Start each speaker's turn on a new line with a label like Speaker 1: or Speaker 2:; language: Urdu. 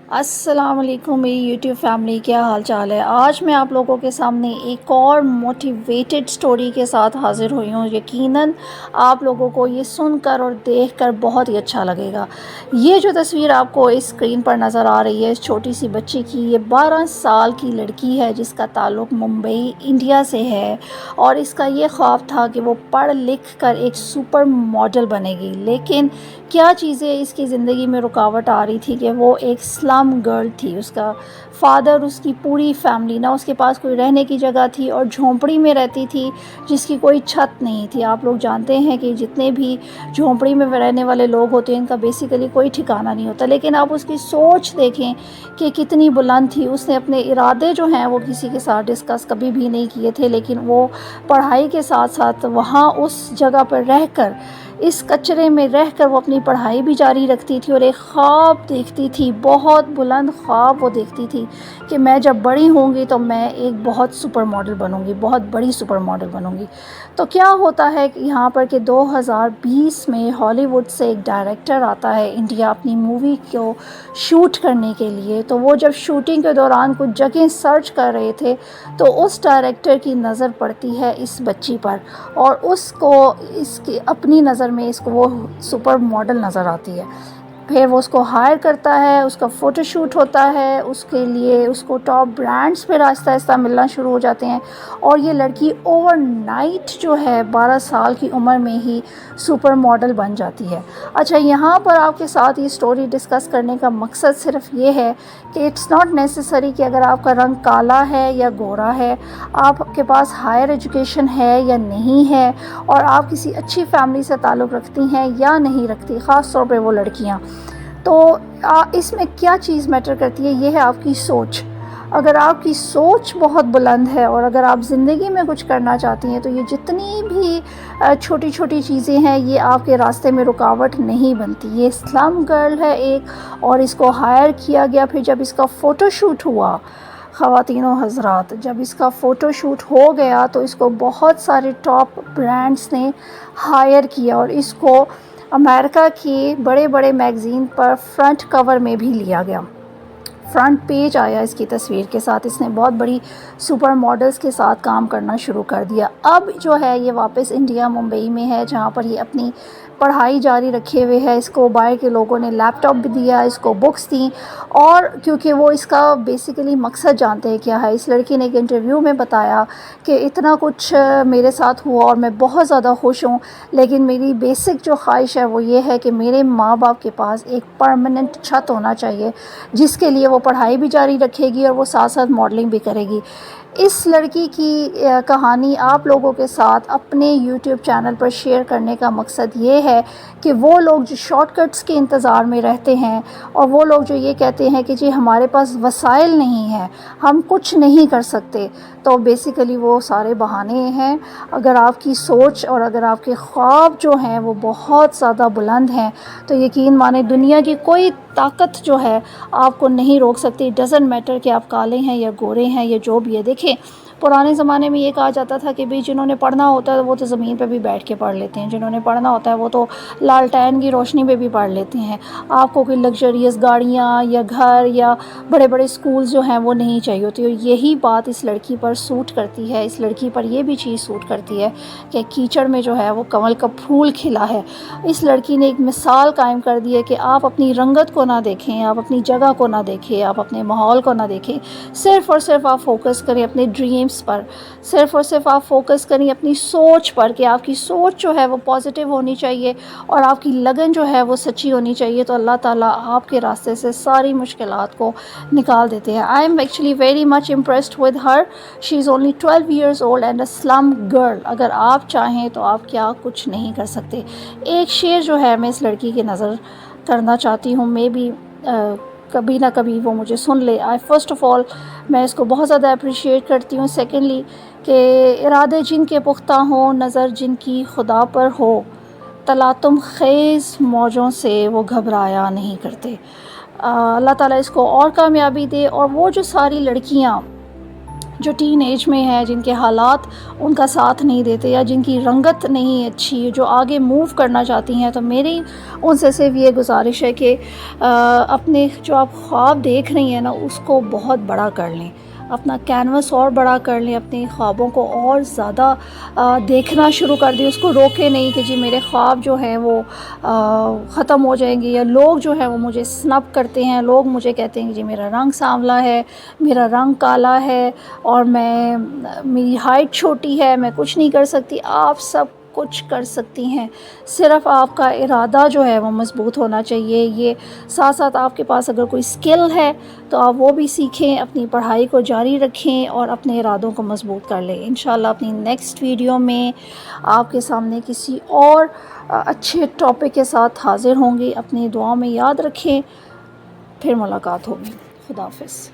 Speaker 1: السلام علیکم میری یوٹیوب فیملی، کیا حال چال ہے؟ آج میں آپ لوگوں کے سامنے ایک اور موٹیویٹڈ سٹوری کے ساتھ حاضر ہوئی ہوں۔ یقیناً آپ لوگوں کو یہ سن کر اور دیکھ کر بہت ہی اچھا لگے گا۔ یہ جو تصویر آپ کو اس اسکرین پر نظر آ رہی ہے اس چھوٹی سی بچی کی، یہ 12 سال کی لڑکی ہے جس کا تعلق ممبئی انڈیا سے ہے، اور اس کا یہ خواب تھا کہ وہ پڑھ لکھ کر ایک سپر ماڈل بنے گی۔ لیکن کیا چیزیں اس کی زندگی میں رکاوٹ آ رہی تھی کہ وہ ایک سلم گرل تھی۔ اس کا فادر، اس کی پوری فیملی، نہ اس کے پاس کوئی رہنے کی جگہ تھی اور جھونپڑی میں رہتی تھی جس کی کوئی چھت نہیں تھی۔ آپ لوگ جانتے ہیں کہ جتنے بھی جھونپڑی میں رہنے والے لوگ ہوتے ہیں ان کا بیسیکلی کوئی ٹھکانہ نہیں ہوتا، لیکن آپ اس کی سوچ دیکھیں کہ کتنی بلند تھی۔ اس نے اپنے ارادے جو ہیں وہ کسی کے ساتھ ڈسکس کبھی بھی نہیں کیے تھے، لیکن وہ پڑھائی کے ساتھ ساتھ وہاں اس جگہ پر رہ کر، اس کچرے میں رہ کر وہ اپنی پڑھائی بھی جاری رکھتی تھی اور ایک خواب دیکھتی تھی، بہت بلند خواب وہ دیکھتی تھی کہ میں جب بڑی ہوں گی تو میں ایک بہت سپر ماڈل بنوں گی، بہت بڑی سپر ماڈل بنوں گی۔ تو کیا ہوتا ہے کہ یہاں پر کہ 2020 میں ہالی ووڈ سے ایک ڈائریکٹر آتا ہے انڈیا اپنی مووی کو شوٹ کرنے کے لیے۔ تو وہ جب شوٹنگ کے دوران کچھ جگہیں سرچ کر رہے تھے تو اس ڈائریکٹر کی نظر پڑتی ہے اس بچی پر، اور اس کو اس کی اپنی نظر میں اس کو وہ سپر ماڈل نظر آتی ہے۔ پھر وہ اس کو ہائر کرتا ہے، اس کا فوٹو شوٹ ہوتا ہے، اس کے لیے اس کو ٹاپ برانڈز پہ آہستہ آہستہ ملنا شروع ہو جاتے ہیں، اور یہ لڑکی اوور نائٹ جو ہے 12 سال کی عمر میں ہی سپر ماڈل بن جاتی ہے۔ اچھا، یہاں پر آپ کے ساتھ یہ سٹوری ڈسکس کرنے کا مقصد صرف یہ ہے کہ اٹس ناٹ نیسیسری کہ اگر آپ کا رنگ کالا ہے یا گورا ہے، آپ کے پاس ہائر ایجوکیشن ہے یا نہیں ہے، اور آپ کسی اچھی فیملی سے تعلق رکھتی ہیں یا نہیں رکھتی، خاص طور پہ وہ لڑکیاں، تو اس میں کیا چیز میٹر کرتی ہے؟ یہ ہے آپ کی سوچ۔ اگر آپ کی سوچ بہت بلند ہے اور اگر آپ زندگی میں کچھ کرنا چاہتی ہیں تو یہ جتنی بھی چھوٹی چھوٹی چیزیں ہیں یہ آپ کے راستے میں رکاوٹ نہیں بنتی۔ یہ سلم گرل ہے ایک، اور اس کو ہائر کیا گیا۔ پھر جب اس کا فوٹو شوٹ ہوا، خواتین و حضرات، جب اس کا فوٹو شوٹ ہو گیا تو اس کو بہت سارے ٹاپ برانڈز نے ہائر کیا، اور اس کو امریکہ کی بڑے بڑے میگزین پر فرنٹ کور میں بھی لیا گیا، فرنٹ پیج آیا اس کی تصویر کے ساتھ۔ اس نے بہت بڑی سپر ماڈلز کے ساتھ کام کرنا شروع کر دیا۔ اب جو ہے یہ واپس انڈیا ممبئی میں ہے جہاں پر یہ اپنی پڑھائی جاری رکھے ہوئے ہے۔ اس کو باہر کے لوگوں نے لیپ ٹاپ بھی دیا، اس کو بکس دیں، اور کیونکہ وہ اس کا بیسیکلی مقصد جانتے ہیں کیا ہے۔ اس لڑکی نے ایک انٹرویو میں بتایا کہ اتنا کچھ میرے ساتھ ہوا اور میں بہت زیادہ خوش ہوں، لیکن میری بیسک جو خواہش ہے وہ یہ ہے کہ میرے ماں باپ کے پاس ایک پرماننٹ چھت ہونا چاہیے جس کے لیے وہ پڑھائی بھی جاری رکھے گی اور وہ ساتھ ساتھ ماڈلنگ بھی کرے گی۔ اس لڑکی کی کہانی آپ لوگوں کے ساتھ اپنے یوٹیوب چینل پر شیئر کرنے کا مقصد یہ ہے کہ وہ لوگ جو شارٹ کٹس کے انتظار میں رہتے ہیں، اور وہ لوگ جو یہ کہتے ہیں کہ جی ہمارے پاس وسائل نہیں ہیں، ہم کچھ نہیں کر سکتے، تو بیسیکلی وہ سارے بہانے ہیں۔ اگر آپ کی سوچ اور اگر آپ کے خواب جو ہیں وہ بہت زیادہ بلند ہیں تو یقین مانیں دنیا کی کوئی طاقت جو ہے آپ کو نہیں روک سکتی۔ ڈزنٹ میٹر کہ آپ کالے ہیں یا گورے ہیں یا جو بھی ہے۔ دیکھیں، پرانے زمانے میں یہ کہا جاتا تھا کہ بھئی جنہوں نے پڑھنا ہوتا ہے وہ تو زمین پہ بھی بیٹھ کے پڑھ لیتے ہیں، جنہوں نے پڑھنا ہوتا ہے وہ تو لالٹین کی روشنی پہ بھی پڑھ لیتے ہیں۔ آپ کو کوئی لگژریس گاڑیاں یا گھر یا بڑے بڑے سکولز جو ہیں وہ نہیں چاہیے ہوتی، اور یہی بات اس لڑکی پر سوٹ کرتی ہے۔ اس لڑکی پر یہ بھی چیز سوٹ کرتی ہے کہ کیچڑ میں جو ہے وہ کمل کا پھول کھلا ہے۔ اس لڑکی نے ایک مثال قائم کر دی ہے کہ آپ اپنی رنگت کو نہ دیکھیں، آپ اپنی جگہ کو نہ دیکھیں، آپ اپنے ماحول کو نہ دیکھیں، صرف اور صرف آپ فوکس کریں اپنے ڈریمز پر، صرف اور صرف آپ فوکس کریں اپنی سوچ پر کہ آپ کی سوچ جو ہے وہ پازیٹیو ہونی چاہیے اور آپ کی لگن جو ہے وہ سچی ہونی چاہیے، تو اللہ تعالیٰ آپ کے راستے سے ساری مشکلات کو نکال دیتے ہیں۔ I am actually very much impressed with her, she is only 12 years old and a slim girl. اگر آپ چاہیں تو آپ کیا کچھ نہیں کر سکتے۔ ایک شعر جو ہے میں اس لڑکی کی نظر کرنا چاہتی ہوں، میں بھی کبھی نہ کبھی وہ مجھے سن لے۔ فرسٹ آف آل میں اس کو بہت زیادہ اپریشیٹ کرتی ہوں۔ سیکنڈلی کہ ارادے جن کے پختہ ہوں، نظر جن کی خدا پر ہو، تلاطم خیز موجوں سے وہ گھبرایا نہیں کرتے۔ اللہ تعالیٰ اس کو اور کامیابی دے، اور وہ جو ساری لڑکیاں جو ٹین ایج میں ہے، جن کے حالات ان کا ساتھ نہیں دیتے یا جن کی رنگت نہیں اچھی ہے، جو آگے موو کرنا چاہتی ہیں، تو میری ان سے صرف یہ گزارش ہے کہ اپنے جو آپ خواب دیکھ رہی ہیں نا اس کو بہت بڑا کر لیں، اپنا کینوس اور بڑا کر لیں، اپنے خوابوں کو اور زیادہ دیکھنا شروع کر دیں، اس کو روکے نہیں کہ جی میرے خواب جو ہیں وہ ختم ہو جائیں گے، یا لوگ جو ہیں وہ مجھے سنب کرتے ہیں، لوگ مجھے کہتے ہیں کہ جی میرا رنگ سانولا ہے، میرا رنگ کالا ہے، اور میری ہائٹ چھوٹی ہے، میں کچھ نہیں کر سکتی۔ آپ سب کچھ کر سکتی ہیں، صرف آپ کا ارادہ جو ہے وہ مضبوط ہونا چاہیے۔ یہ ساتھ ساتھ آپ کے پاس اگر کوئی اسکل ہے تو آپ وہ بھی سیکھیں، اپنی پڑھائی کو جاری رکھیں اور اپنے ارادوں کو مضبوط کر لیں۔ انشاءاللہ اپنی نیکسٹ ویڈیو میں آپ کے سامنے کسی اور اچھے ٹاپک کے ساتھ حاضر ہوں گی۔ اپنی دعاؤں میں یاد رکھیں، پھر ملاقات ہوگی۔ خدا حافظ۔